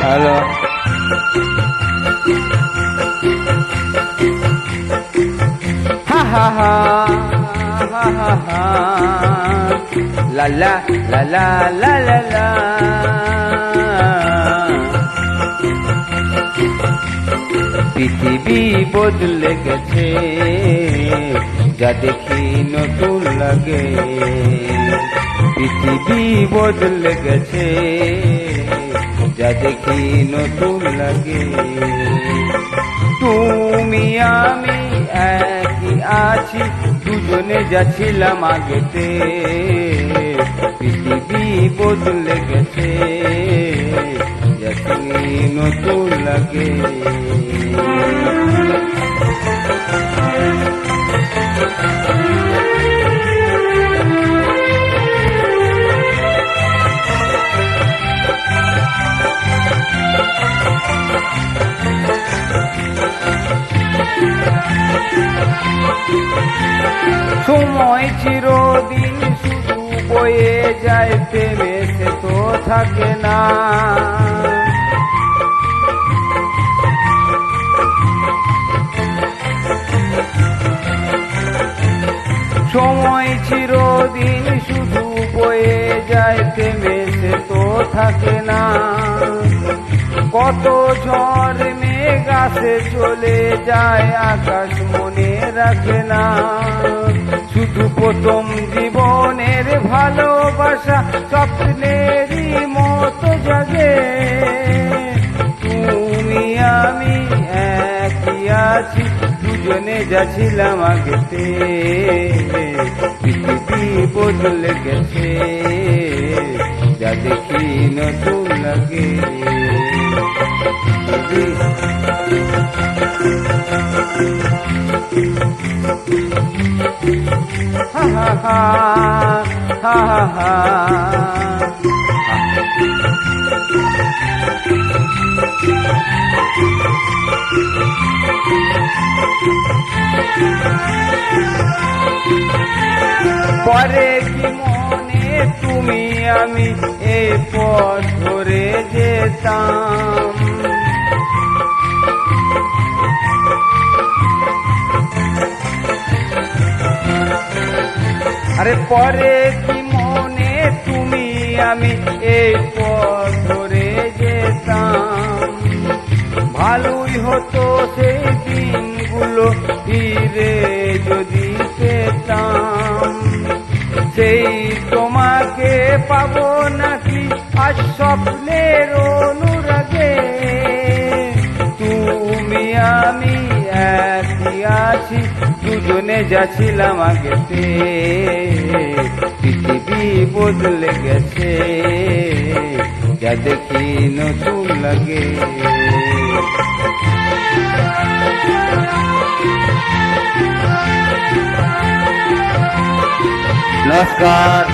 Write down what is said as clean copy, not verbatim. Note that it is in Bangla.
হ্যালো হা হা হা হা হা হা লা লা লা লা লা লা লা পৃথিবী বদলে গেছে, যা দেখি নতুন লাগে। পৃথিবী বদলে গেছে, যা দেখি নতুন লাগে। তুমি আমি একই আছি, দুজনে যাচ্ছিলাম আগেতে। পৃথিবী বদলে গেছে, যা দেখি নতুন লাগে। সময় চিরদিন শুধু বয়ে যায়, প্রেমে সে তো থাকে না। সময় চিরদিন শুধু বয়ে যায়, প্রেমে সে তো থাকে না। কত ঝড় মেঘ আসে চলে যায়, আকাশ মনে রাখে না। শুধু প্রথম জীবনের ভালোবাসা স্বপ্নেরই মতো জাগে। তুমি আমি একই আছি, দুজনে যাচ্ছিলাম আগেতে। পৃথিবী বদলে গেছে, যা দেখি নতুন লাগে। হা হা হা হা হা হা পরে কি মনে তুমি আমি এ পথ ধরে যেতাম। আরে পরে কি মনে তুমি আমি এই পথ ধরে যেতাম। ভালোই হতো সেই দিনগুলো ফিরে যদি পেতাম। সেই তোমাকে পাবো নাকি আজ স্বপ্নের অনুরাগে। তুমি আমি একই আছি, দুজনে যাচ্ছিলাম আগেতে। পৃথিবী বদলে গেছে, যা দেখি নতুন লাগে। নমস্কার।